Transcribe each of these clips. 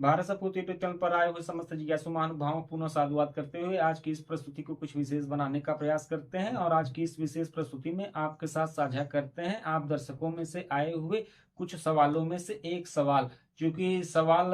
भारत सपूत YouTube channel पर आए हुए समस्त जिज्ञासु महानुभावों पुनः साधुवाद करते हुए आज की इस प्रस्तुति को कुछ विशेष बनाने का प्रयास करते हैं और आज की इस विशेष प्रस्तुति में आपके साथ साझा करते हैं आप दर्शकों में से आए हुए कुछ सवालों में से एक सवाल। क्योंकि सवाल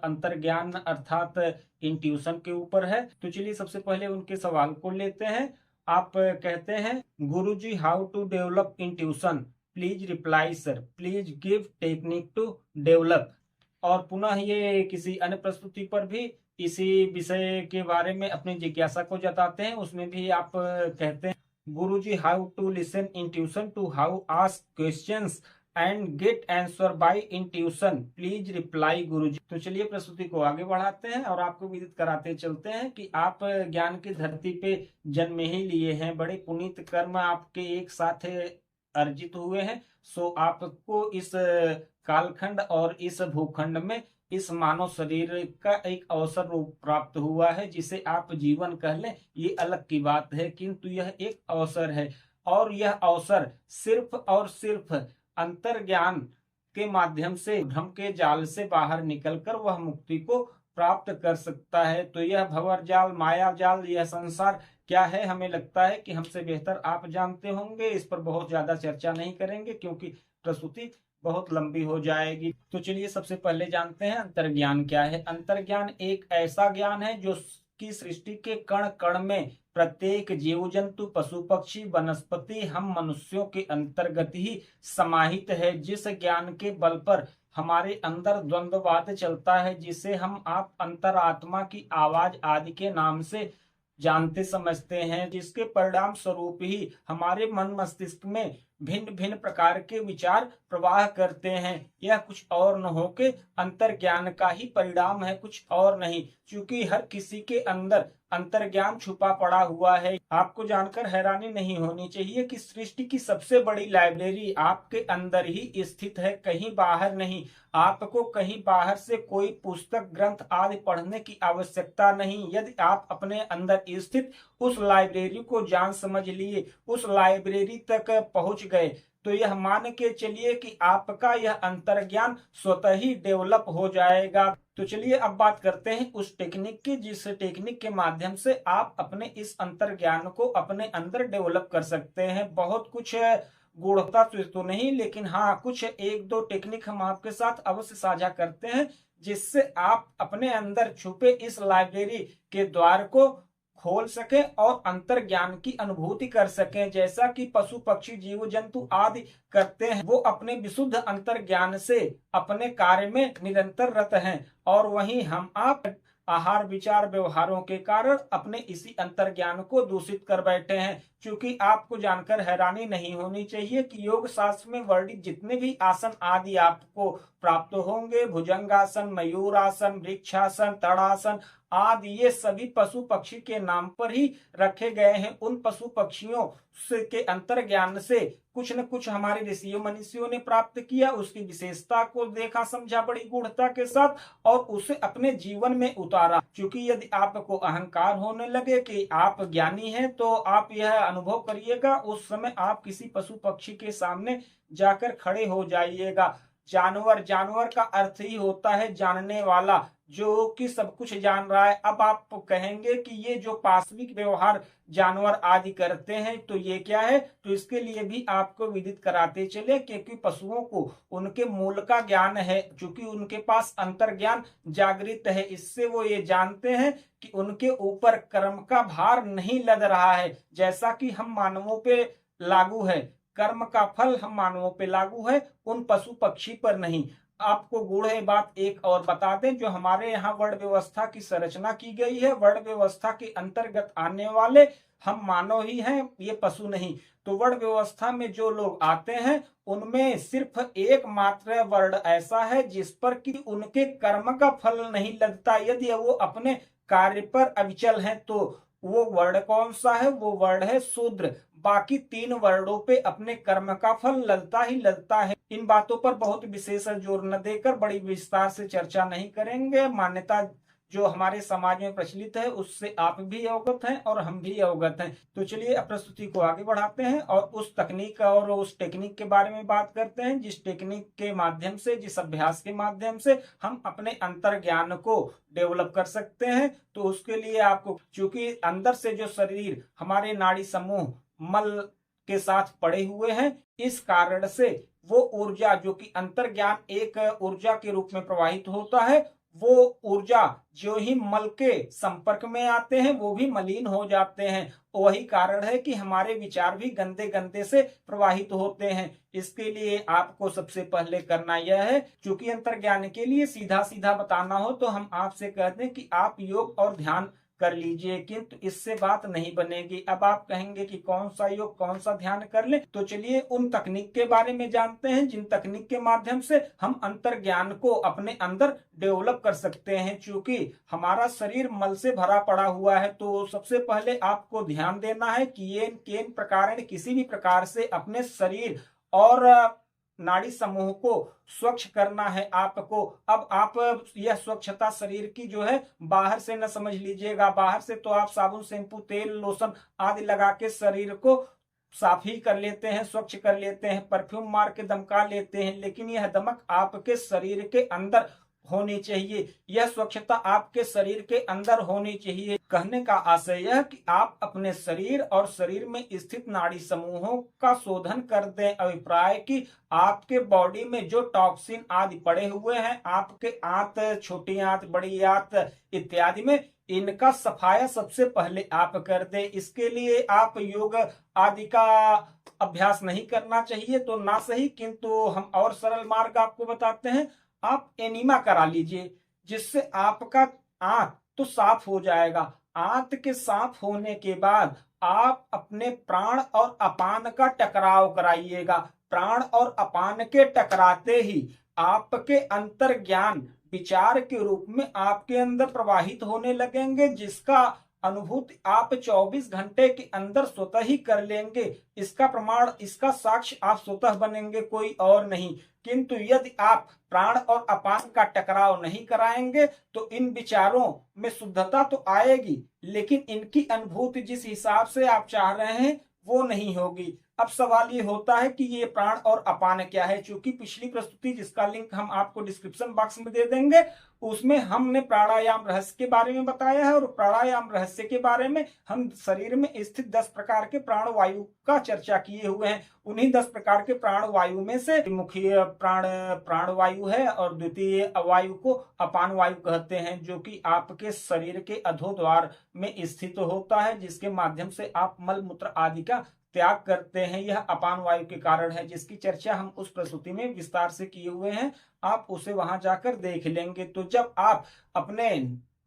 अंतर्ज्ञान अर्थात इंट्यूशन के ऊपर है, तो चलिए सबसे पहले उनके सवाल को लेते हैं। आप कहते हैं, Guruji how to develop intuition, please reply sir, please give technique to develop. और पुनः ये किसी अन्य प्रस्तुति पर भी इसी विषय के बारे में अपनी जिज्ञासा को जताते हैं। उसमें भी आप कहते हैं, Guruji how to listen intuition to how ask questions and get answer by intuition, please reply Guruji. तो चलिए प्रस्तुति को आगे बढ़ाते हैं और आपको विदित कराते चलते हैं कि आप ज्ञान की धरती पे जन्म ही लिए हैं, बड़े पुनीत कर्म आपके एक साथ अर्जित हुए हैं। सो आपको इस कालखंड और इस भूखंड में इस मानव शरीर का एक अवसर रूप प्राप्त हुआ है, जिसे आप जीवन कह लें ये अलग की बात है, किंतु यह एक अवसर है। और यह अवसर सिर्फ और सिर्फ अंतर्ज्ञान के माध्यम से भ्रम के जाल से बाहर निकलकर वह मुक्ति को प्राप्त कर सकता है। तो यह भंवर जाल, माया जाल, यह संसार क्या है, हमें लगता है कि हमसे बेहतर आप जानते होंगे। इस पर बहुत ज्यादा चर्चा नहीं करेंगे क्योंकि प्रस्तुति बहुत लंबी हो जाएगी। तो चलिए सबसे पहले जानते हैं अंतर्ज्ञान क्या है। अंतर्ज्ञान एक ऐसा ज्ञान है जो की सृष्टि के कण कण में प्रत्येक जीव जंतु, पशु पक्षी, वनस्पति, हम मनुष्यों के अंतर्गत ही समाहित है। जिस ज्ञान के बल पर हमारे अंदर द्वंद्ववाद चलता है, जिसे हम आप अंतरात्मा की आवाज आदि के नाम से जानते समझते हैं, जिसके परिणाम स्वरूप ही हमारे मन मस्तिष्क में भिन्न भिन्न प्रकार के विचार प्रवाह करते हैं, यह कुछ और न हो के अंतर्ज्ञान का ही परिणाम है, कुछ और नहीं। क्योंकि हर किसी के अंदर अंतर्ज्ञान छुपा पड़ा हुआ है। आपको जानकर हैरानी नहीं होनी चाहिए कि सृष्टि की सबसे बड़ी लाइब्रेरी आपके अंदर ही स्थित है, कहीं बाहर नहीं। आपको कहीं बाहर से कोई पुस्तक, ग्रंथ आदि पढ़ने की आवश्यकता नहीं। यदि आप अपने अंदर स्थित उस लाइब्रेरी को जान समझ लिए, उस लाइब्रेरी तक पहुंच गए, तो यह मान के चलिए कि आपका यह अंतर्ज्ञान स्वतः ही डेवलप हो जाएगा। तो चलिए अब बात करते हैं उस टेक्निक की, जिस टेक्निक के माध्यम से आप अपने इस अंतर्ज्ञान को अपने अंदर डेवलप कर सकते हैं। बहुत कुछ गूढ़ता तो नहीं, लेकिन हाँ कुछ एक दो टेक्निक हम आपके साथ अवश्य साझा करते हैं, जिससे आप अपने अंदर छुपे इस लाइब्रेरी के द्वार को खोल सके और अंतर्ज्ञान की अनुभूति कर सकें। जैसा कि पशु पक्षी जीव जंतु आदि करते हैं, वो अपने विशुद्ध अंतर्ज्ञान से अपने कार्य में निरंतर रत हैं, और वहीं हम आप आहार विचार व्यवहारों के कारण अपने इसी अंतर्ज्ञान को दूषित कर बैठे हैं। क्योंकि आपको जानकर हैरानी नहीं होनी चाहिए कि योग शास्त्र में वर्णित जितने भी आसन आदि आपको प्राप्त होंगे, भुजंगासन, मयूरासन, वृक्षासन, तड़ासन आदि, ये सभी पशु पक्षी के नाम पर ही रखे गए हैं। उन पशु पक्षियों के अंतर्ज्ञान से कुछ न कुछ हमारे ऋषियों मनीषियों ने प्राप्त किया, उसकी विशेषता को देखा समझा बड़ी गूढ़ता के साथ, और उसे अपने जीवन में उतारा। क्योंकि यदि आपको अहंकार होने लगे कि आप ज्ञानी हैं, तो आप यह अनुभव करिएगा, उस समय आप किसी पशु पक्षी के सामने जाकर खड़े हो जाइएगा। जानवर, जानवर का अर्थ ही होता है जानने वाला, जो कि सब कुछ जान रहा है। अब आप कहेंगे कि ये जो पाशविक व्यवहार जानवर आदि करते हैं, तो ये क्या है, तो इसके लिए भी आपको विदित कराते चले, क्योंकि पशुओं को उनके मूल का ज्ञान है, क्योंकि उनके पास अंतर्ज्ञान जागृत है। इससे वो ये जानते हैं कि उनके ऊपर कर्म का भार नहीं लद रहा है, जैसा कि हम मानवों पे लागू है। कर्म का फल हम मानवों पे लागू है, उन पशु पक्षी पर नहीं। आपको गूढ़ बात एक और बता दें, जो हमारे यहाँ वर्ण व्यवस्था की संरचना की गई है, वर्ण व्यवस्था के अंतर्गत आने वाले हम मानव ही हैं, ये पशु नहीं। तो वर्ण व्यवस्था में जो लोग आते हैं, उनमें सिर्फ एकमात्र वर्ण ऐसा है जिस पर कि उनके कर्म का फल नहीं लगता। यदि वो अपने कार्य पर अविचल हैं, तो वो वर्ण कौन सा है, वो वर्ण है शूद्र। बाकी तीन वर्णों पे अपने कर्म का फल लगता ही लगता है। इन बातों पर बहुत विशेष जोर न देकर बड़ी विस्तार से चर्चा नहीं करेंगे। मान्यता जो हमारे समाज में प्रचलित है उससे आप भी अवगत हैं और हम भी अवगत हैं। तो चलिए अब प्रस्तुति को आगे बढ़ाते हैं और उस तकनीक और उस टेक्निक के बारे में बात करते हैं, जिस टेक्निक के माध्यम से, जिस अभ्यास के माध्यम से हम अपने अंतर ज्ञान को डेवलप कर सकते हैं। तो उसके लिए आपको, चूंकि अंदर से जो शरीर हमारे नाड़ी समूह मल के साथ पड़े हुए हैं, इस कारण से वो ऊर्जा जो कि अंतर ज्ञान एक ऊर्जा के रूप में प्रवाहित होता है, वो ऊर्जा जो ही मल के संपर्क में आते हैं वो भी मलिन हो जाते हैं। वही कारण है कि हमारे विचार भी गंदे गंदे से प्रवाहित होते हैं। इसके लिए आपको सबसे पहले करना यह है, चूंकि अंतर ज्ञान के लिए सीधा सीधा बताना हो तो हम आपसे कहते हैं कि आप योग और ध्यान कर लीजिए, किंतु इससे बात नहीं बनेगी। अब आप कहेंगे कि कौन सा योग कौन सा ध्यान कर ले, तो चलिए उन तकनीक के बारे में जानते हैं जिन तकनीक के माध्यम से हम अंतर ज्ञान को अपने अंदर डेवलप कर सकते हैं। चूंकि हमारा शरीर मल से भरा पड़ा हुआ है, तो सबसे पहले आपको ध्यान देना है कि ये केन प्रकार किसी भी प्रकार से अपने शरीर और नाड़ी समूह को स्वच्छ करना है आपको। अब आप यह स्वच्छता शरीर की जो है बाहर से न समझ लीजिएगा। बाहर से तो आप साबुन, शैम्पू, तेल, लोशन आदि लगा के शरीर को साफ ही कर लेते हैं, स्वच्छ कर लेते हैं, परफ्यूम मार के दमका लेते हैं, लेकिन यह दमक आपके शरीर के अंदर होनी चाहिए। यह स्वच्छता आपके शरीर के अंदर होनी चाहिए। कहने का आशय यह कि आप अपने शरीर और शरीर में स्थित नाड़ी समूहों का शोधन कर दें। अभिप्राय कि आपके बॉडी में जो टॉक्सिन आदि पड़े हुए हैं, आपके आंत, छोटी आंत, बड़ी आंत इत्यादि में, इनका सफाया सबसे पहले आप कर दें। इसके लिए आप योग आदि का अभ्यास नहीं करना चाहिए तो ना सही, किंतु हम और सरल मार्ग आपको बताते हैं। आप एनीमा करा लीजिए, जिससे आपका आंत तो साफ हो जाएगा। आंत के साफ होने के बाद आप अपने प्राण और अपान का टकराव कराइएगा। प्राण और अपान के टकराते ही आपके अंतर ज्ञान विचार के रूप में आपके अंदर प्रवाहित होने लगेंगे, जिसका अनुभूति आप 24 घंटे के अंदर स्वतः ही कर लेंगे। इसका प्रमाण, इसका साक्ष्य आप स्वतः बनेंगे, कोई और नहीं। किंतु यदि आप प्राण और अपान का टकराव नहीं कराएंगे तो इन विचारों में शुद्धता तो आएगी, लेकिन इनकी अनुभूति जिस हिसाब से आप चाह रहे हैं वो नहीं होगी। अब सवाल ये होता है कि ये प्राण और अपान क्या है। चूंकि पिछली प्रस्तुति, जिसका लिंक हम आपको डिस्क्रिप्शन बॉक्स में दे देंगे, उसमें हमने प्राणायाम रहस्य के बारे में बताया है, और प्राणायाम रहस्य के बारे में हम शरीर में स्थित 10 प्रकार के प्राण वायु का चर्चा किए हुए हैं। उन्हीं 10 प्रकार के प्राण वायु में से मुख्य प्राण वायु है और द्वितीय वायु को अपान वायु कहते हैं, जो कि आपके शरीर के अधोद्वार में स्थित होता है, जिसके माध्यम से आप मल मूत्र आदि का त्याग करते हैं। यह अपान वायु के कारण है, जिसकी चर्चा हम उस प्रस्तुति में विस्तार से किए हुए हैं। आप उसे वहां जाकर देख लेंगे। तो जब आप अपने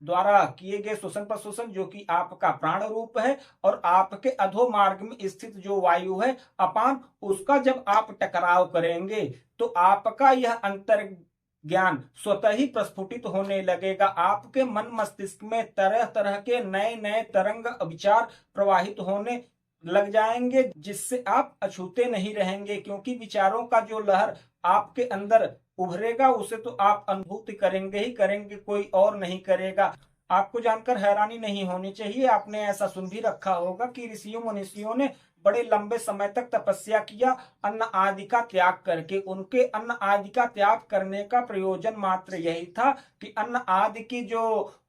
द्वारा किए गए श्वसन प्रश्वसन, जो कि आपका प्राण रूप है, और आपके अधो मार्ग में स्थित जो वायु है अपान, उसका जब आप टकराव करेंगे तो आपका यह अंतर ज्ञान स्वतः ही प्रस्फुटित होने लगेगा। आपके मन मस्तिष्क में तरह तरह के नए नए तरंग विचार प्रवाहित होने लग जाएंगे, जिससे आप अछूते नहीं रहेंगे, क्योंकि विचारों का जो लहर आपके अंदर उभरेगा उसे तो आप अनुभूति करेंगे ही करेंगे, कोई और नहीं करेगा। आपको जानकर हैरानी नहीं होनी चाहिए, आपने ऐसा सुन भी रखा होगा कि ऋषियों मनुष्यों ने बड़े लंबे समय तक तपस्या किया अन्न आदि का त्याग करके। उनके अन्न आदि का त्याग करने का प्रयोजन मात्र यही था कि अन्न आदि की जो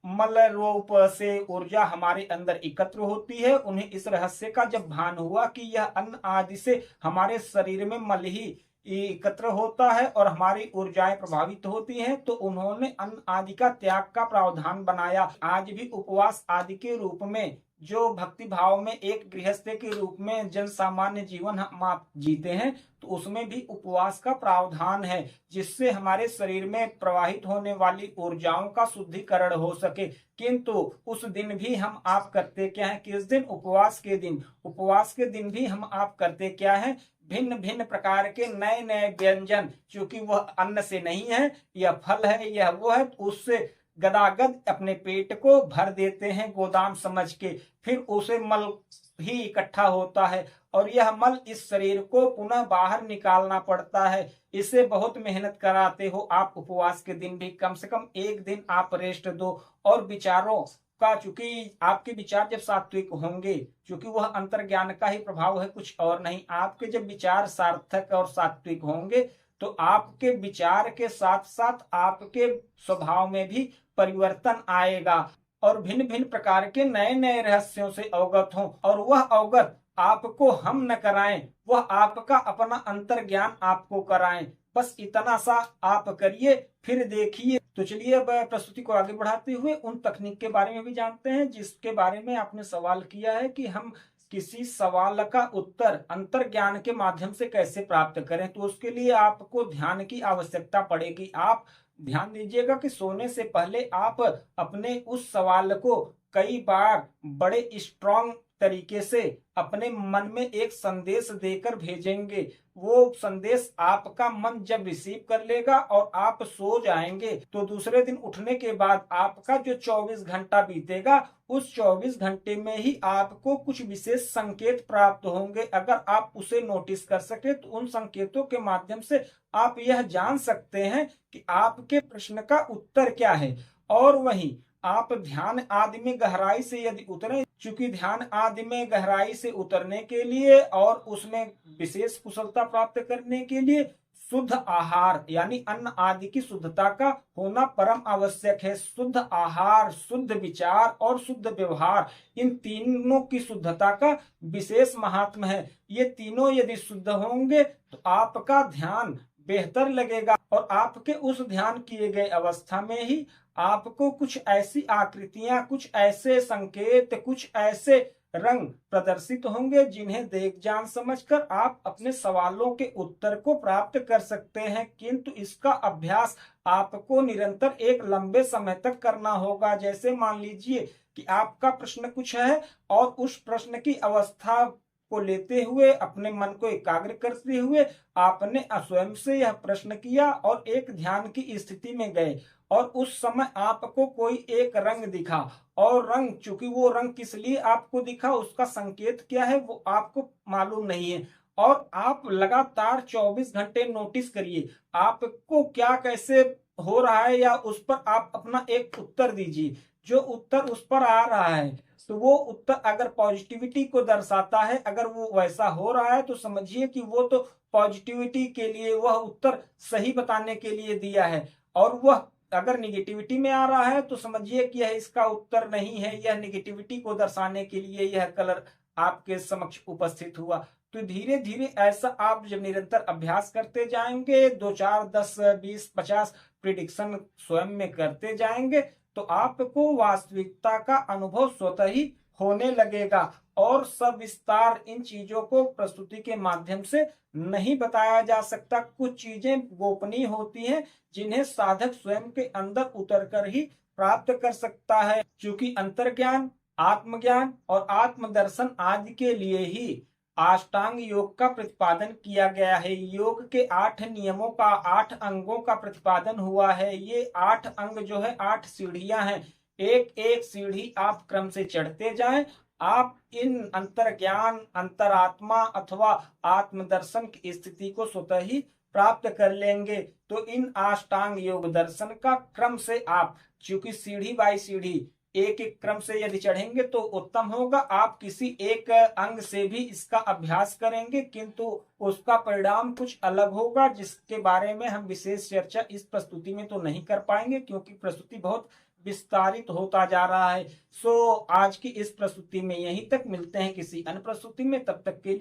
मल रूप से ऊर्जा हमारे अंदर एकत्र होती है, उन्हें इस रहस्य का जब भान हुआ कि यह अन्न आदि से हमारे शरीर में मल ही एकत्र होता है और हमारी ऊर्जाएं प्रभावित होती हैं, तो उन्होंने अन्न आदि का त्याग का प्रावधान बनाया। आज भी उपवास आदि के रूप में, जो भक्ति भाव में एक गृहस्थ के रूप में जन सामान्य जीवन हम आप जीते हैं, तो उसमें भी उपवास का प्रावधान है, जिससे हमारे शरीर में प्रवाहित होने वाली ऊर्जाओं का शुद्धिकरण हो सके। किंतु उस दिन भी हम आप करते क्या है, किस दिन? उपवास के दिन। उपवास के दिन भी हम आप करते क्या है, भिन्न भिन्न प्रकार के नए नए व्यंजन, क्योंकि वह अन्न से नहीं है, यह फल है, यह वो है, उससे गदागद अपने पेट को भर देते हैं गोदाम समझ के, फिर उसे मल ही इकट्ठा होता है और यह मल इस शरीर को पुनः बाहर निकालना पड़ता है। इसे बहुत मेहनत कराते हो आप। उपवास के दिन भी कम से कम एक दिन आप रेस्ट दो। और विचारों का, चूंकि आपके विचार जब सात्विक होंगे, क्योंकि वह अंतर्ज्ञान का ही प्रभाव है, कुछ और नहीं, आपके जब विचार सार्थक और सात्विक होंगे तो आपके विचार के साथ साथ आपके स्वभाव में भी परिवर्तन आएगा और भिन्न भिन्न प्रकार के नए नए रहस्यों से अवगत हों। और वह अवगत आपको हम न कराएं, वह आपका अपना अंतर्ज्ञान आपको कराएं। बस इतना सा आप करिए, फिर देखिए। तो चलिए अब प्रस्तुति को आगे बढ़ाते हुए उन तकनीक के बारे में भी जानते हैं जिसके बारे में आपने सवाल किया है कि हम किसी सवाल का उत्तर अंतर्ज्ञान के माध्यम से कैसे प्राप्त करें। तो उसके लिए आपको ध्यान की आवश्यकता पड़ेगी। आप ध्यान दीजिएगा कि सोने से पहले आप अपने उस सवाल को कई बार बड़े स्ट्रांग तरीके से अपने मन में एक संदेश देकर भेजेंगे। वो संदेश आपका मन जब रिसीव कर लेगा और आप सो जाएंगे तो दूसरे दिन उठने के बाद आपका जो 24 घंटा बीतेगा, उस 24 घंटे में ही आपको कुछ विशेष संकेत प्राप्त होंगे। अगर आप उसे नोटिस कर सके तो उन संकेतों के माध्यम से आप यह जान सकते हैं कि आपके प्रश्न का उत्तर क्या है। और वहीं आप ध्यान आदि में गहराई से यदि उतरे, चूंकि ध्यान आदि में गहराई से उतरने के लिए और उसमें विशेष कुशलता प्राप्त करने के लिए शुद्ध आहार यानी अन्न आदि की शुद्धता का होना परम आवश्यक है। शुद्ध आहार, शुद्ध विचार और शुद्ध व्यवहार, इन तीनों की शुद्धता का विशेष महात्म है। ये तीनों यदि शुद्ध होंगे तो आपका ध्यान बेहतर लगेगा और आपके उस ध्यान किए गए अवस्था में ही आपको कुछ ऐसी आकृतियां, कुछ ऐसे संकेत, कुछ ऐसे रंग प्रदर्शित होंगे जिन्हें देख जान समझकर आप अपने सवालों के उत्तर को प्राप्त कर सकते हैं। किंतु इसका अभ्यास आपको निरंतर एक लंबे समय तक करना होगा। जैसे मान लीजिए कि आपका प्रश्न कुछ है और उस प्रश्न की अवस्था को लेते हुए, अपने मन को एकाग्र करते हुए आपने स्वयं से यह प्रश्न किया और एक ध्यान की स्थिति में गए और उस समय आपको कोई एक रंग दिखा और रंग, चूंकि वो रंग किस लिए आपको दिखा, उसका संकेत क्या है, वो आपको मालूम नहीं है। और आप लगातार 24 घंटे नोटिस करिए आपको क्या कैसे हो रहा है, या उस पर आप अपना एक उत्तर दीजिए। जो उत्तर उस पर आ रहा है तो वो उत्तर अगर पॉजिटिविटी को दर्शाता है, अगर वो वैसा हो रहा है तो समझिए कि वो तो पॉजिटिविटी के लिए, वह उत्तर सही बताने के लिए दिया है। और वह अगर निगेटिविटी में आ रहा है तो समझिए कि यह इसका उत्तर नहीं है, यह निगेटिविटी को दर्शाने के लिए यह कलर आपके समक्ष उपस्थित हुआ। तो धीरे धीरे ऐसा आप जब निरंतर अभ्यास करते जाएंगे, 2 4 10 20 50 प्रिडिक्शन स्वयं में करते जाएंगे तो आपको वास्तविकता का अनुभव स्वतः ही होने लगेगा। और सविस्तार इन चीजों को प्रस्तुति के माध्यम से नहीं बताया जा सकता। कुछ चीजें गोपनीय होती हैं जिन्हें साधक स्वयं के अंदर उतरकर ही प्राप्त कर सकता है। क्योंकि अंतर्ज्ञान, आत्मज्ञान और आत्मदर्शन आदि के लिए ही अष्टांग योग का प्रतिपादन किया गया है। योग के 8 नियमों का, 8 अंगों का प्रतिपादन हुआ है। ये 8 अंग जो है 8 सीढ़ियां हैं। एक एक सीढ़ी आप क्रम से चढ़ते जाएं, आप इन अंतर्ज्ञान, अंतरात्मा अथवा आत्मदर्शन की स्थिति को स्वतः ही प्राप्त कर लेंगे। तो इन अष्टांग योग दर्शन का क्रम से आप, चूंकि सीढ़ी बाई सीढ़ी एक एक क्रम से यदि चढ़ेंगे तो उत्तम होगा। आप किसी एक अंग से भी इसका अभ्यास करेंगे किंतु उसका परिणाम कुछ अलग होगा, जिसके बारे में हम विशेष चर्चा इस प्रस्तुति में तो नहीं कर पाएंगे क्योंकि प्रस्तुति बहुत विस्तारित होता जा रहा है। सो आज की इस प्रस्तुति में यहीं तक, मिलते हैं किसी अन्य प्रस्तुति में, तब तक के लिए